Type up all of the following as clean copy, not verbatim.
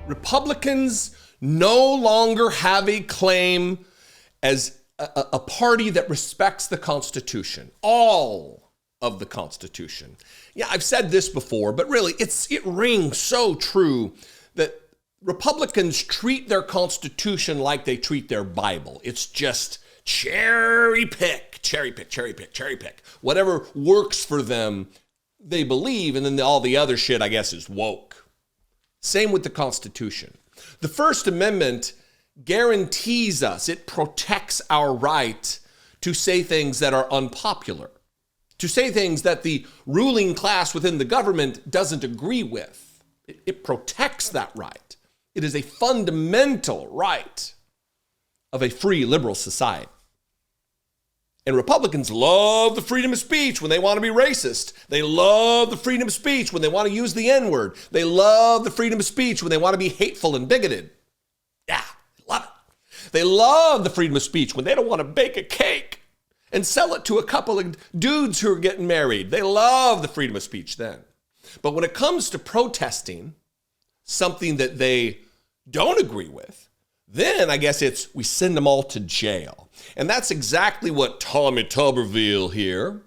Republicans no longer have a claim as a party that respects the Constitution, all of the Constitution. Yeah, I've said this before, but really it rings so true that Republicans treat their Constitution like they treat their Bible. It's just cherry pick, cherry pick, cherry pick, cherry pick. Whatever works for them, they believe, and then all the other shit, I guess, is woke. Same with the Constitution. The First Amendment guarantees us, it protects our right to say things that are unpopular, to say things that the ruling class within the government doesn't agree with. It protects that right. It is a fundamental right of a free liberal society. And Republicans love the freedom of speech when they want to be racist. They love the freedom of speech when they want to use the N-word. They love the freedom of speech when they want to be hateful and bigoted. Yeah, they love it. They love the freedom of speech when they don't want to bake a cake and sell it to a couple of dudes who are getting married. They love the freedom of speech then. But when it comes to protesting something that they don't agree with, then I guess we send them all to jail. And that's exactly what Tommy Tuberville here,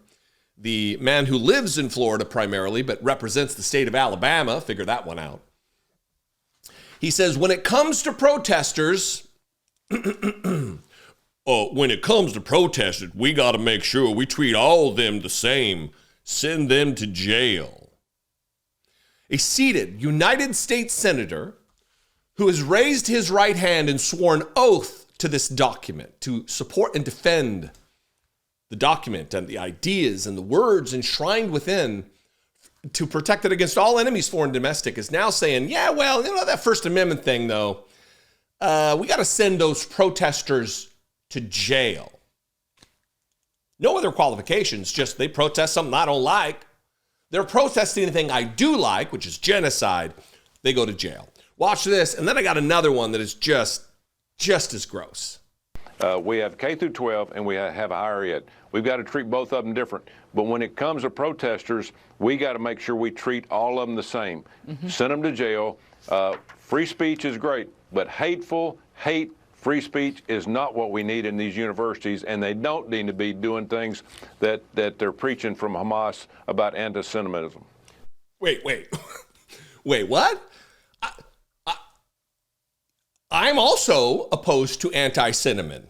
the man who lives in Florida primarily, but represents the state of Alabama, figure that one out. He says, when it comes to protesters, when it comes to protesters, we got to make sure we treat all of them the same, send them to jail. A seated United States Senator who has raised his right hand and sworn oath to this document, to support and defend the document and the ideas and the words enshrined within to protect it against all enemies, foreign and domestic, is now saying, yeah, well, that First Amendment thing, though, we got to send those protesters to jail. No other qualifications, just they protest something I don't like. They're protesting anything I do like, which is genocide. They go to jail. Watch this, and then I got another one that is just as gross. We have K through 12, and we have higher ed. We've got to treat both of them different. But when it comes to protesters, we got to make sure we treat all of them the same. Mm-hmm. Send them to jail. Free speech is great, but hate free speech is not what we need in these universities, and they don't need to be doing things that they're preaching from Hamas about anti-Semitism. Wait, what? I'm also opposed to anti-Semitism.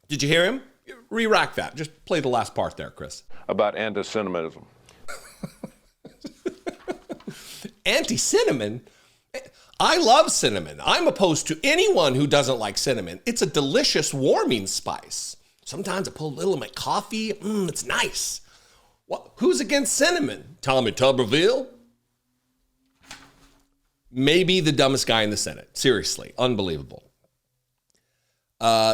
Did you hear him? Re-rack that. Just play the last part there, Chris. About anti-Semitism. Anti-cinnamon? I love cinnamon. I'm opposed to anyone who doesn't like cinnamon. It's a delicious warming spice. Sometimes I put a little in my coffee. It's nice. Who's against cinnamon? Tommy Tuberville? Maybe the dumbest guy in the Senate. Seriously, unbelievable.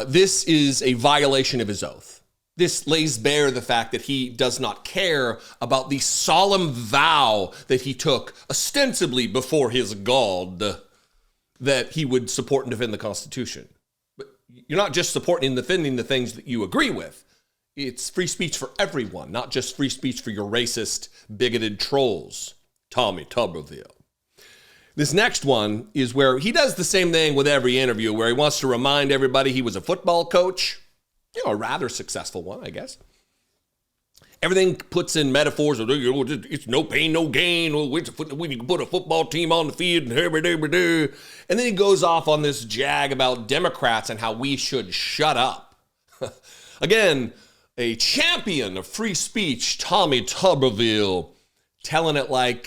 This is a violation of his oath. This lays bare the fact that he does not care about the solemn vow that he took ostensibly before his God that he would support and defend the Constitution. But you're not just supporting and defending the things that you agree with. It's free speech for everyone, not just free speech for your racist, bigoted trolls. Tommy Tuberville. This next one is where he does the same thing with every interview, where he wants to remind everybody he was a football coach, a rather successful one, I guess. Everything puts in metaphors of, it's no pain, no gain. We can put a football team on the field. And then he goes off on this jag about Democrats and how we should shut up. Again, a champion of free speech, Tommy Tuberville, telling it like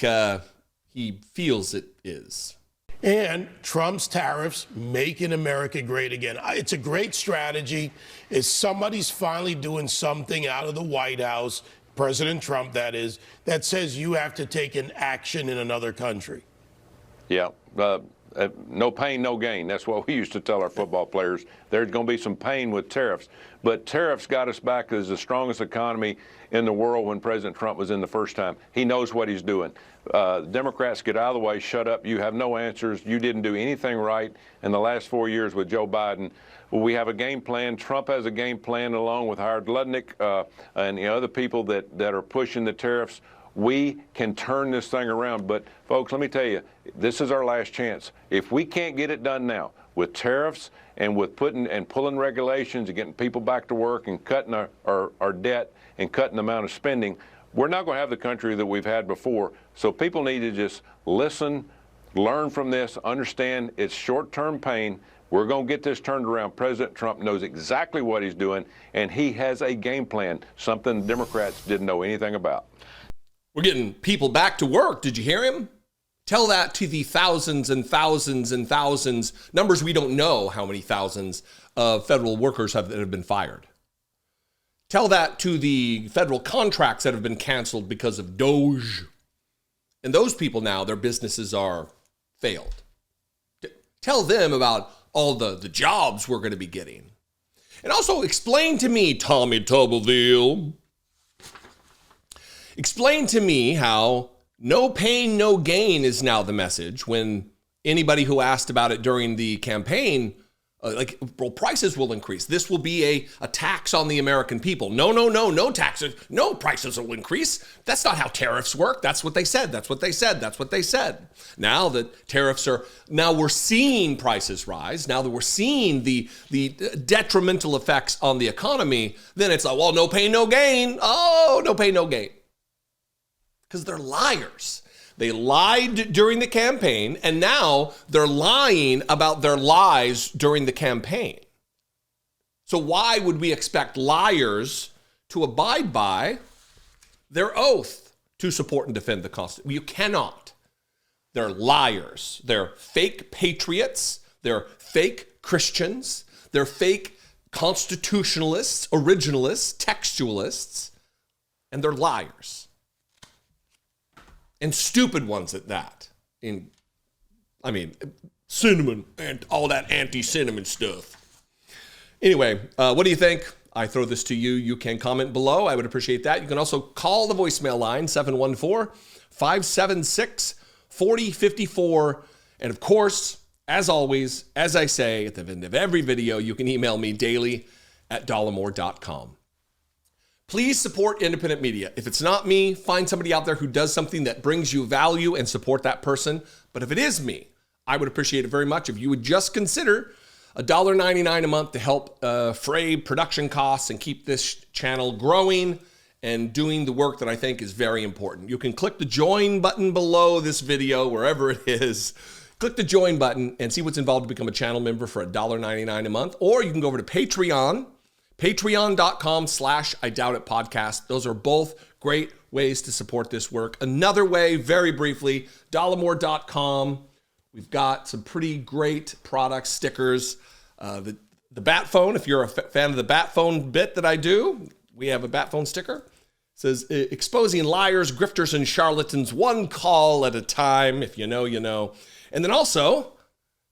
he feels it is. And Trump's tariffs, making America great again. It's a great strategy. If somebody's finally doing something out of the White House, President Trump, that is, that says you have to take an action in another country. Yeah. No pain, no gain. That's what we used to tell our football players. There's going to be some pain with tariffs. But tariffs got us back as the strongest economy in the world when President Trump was in the first time. He knows what he's doing. Democrats, get out of the way, shut up. You have no answers. You didn't do anything right in the last 4 years with Joe Biden. We have a game plan. Trump has a game plan along with Howard Lutnick and the other people that are pushing the tariffs. we can turn this thing around. But folks, let me tell you, this is our last chance. If we can't get it done now with tariffs and with pulling regulations and getting people back to work and cutting our debt and cutting the amount of spending, we're not going to have the country that we've had before. So people need to just listen, learn from this, understand it's short-term pain. We're going to get this turned around. President Trump knows exactly what he's doing, and he has a game plan, something Democrats didn't know anything about. We're getting people back to work. Did you hear him? Tell that to the thousands and thousands and thousands, numbers we don't know how many thousands of federal workers that have been fired. Tell that to the federal contracts that have been canceled because of DOGE. And those people now, their businesses are failed. Tell them about all the jobs we're going to be getting. And also explain to me, Tommy Tuberville, explain to me how no pain, no gain is now the message when anybody who asked about it during the campaign, prices will increase. This will be a tax on the American people. No taxes. No prices will increase. That's not how tariffs work. That's what they said. Now that tariffs now we're seeing prices rise. Now that we're seeing the detrimental effects on the economy, then it's like, well, no pain, no gain. Oh, no pain, no gain. Because they're liars. They lied during the campaign, and now they're lying about their lies during the campaign. So why would we expect liars to abide by their oath to support and defend the Constitution? You cannot. They're liars. They're fake patriots. They're fake Christians. They're fake constitutionalists, originalists, textualists, and they're liars. And stupid ones at that. Cinnamon and all that anti-cinnamon stuff. Anyway, what do you think? I throw this to you. You can comment below. I would appreciate that. You can also call the voicemail line, 714-576-4054. And of course, as always, as I say at the end of every video, you can email me daily at dollemore.com. Please support independent media. If it's not me, find somebody out there who does something that brings you value and support that person. But if it is me, I would appreciate it very much if you would just consider $1.99 a month to help fray production costs and keep this channel growing and doing the work that I think is very important. You can click the join button below this video, wherever it is. Click the join button and see what's involved to become a channel member for $1.99 a month. Or you can go over to Patreon. Patreon.com/IDoubtItPodcast. Those are both great ways to support this work. Another way, very briefly, Dollemore.com. We've got some pretty great product stickers. The Bat Phone, if you're a fan of the Bat Phone bit that I do, we have a Bat Phone sticker. It says, exposing liars, grifters, and charlatans one call at a time. If you know, you know. And then also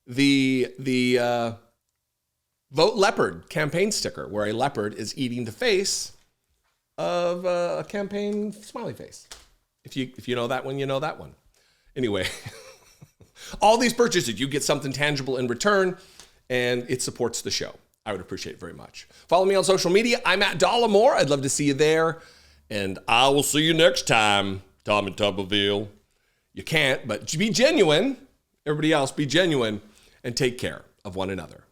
the Vote Leopard campaign sticker, where a leopard is eating the face of a campaign smiley face. If you know that one, you know that one. Anyway, all these purchases, you get something tangible in return, and it supports the show. I would appreciate it very much. Follow me on social media. I'm at Dollemore. I'd love to see you there, and I will see you next time, Tommy Tuberville. You can't, but be genuine. Everybody else, be genuine and take care of one another.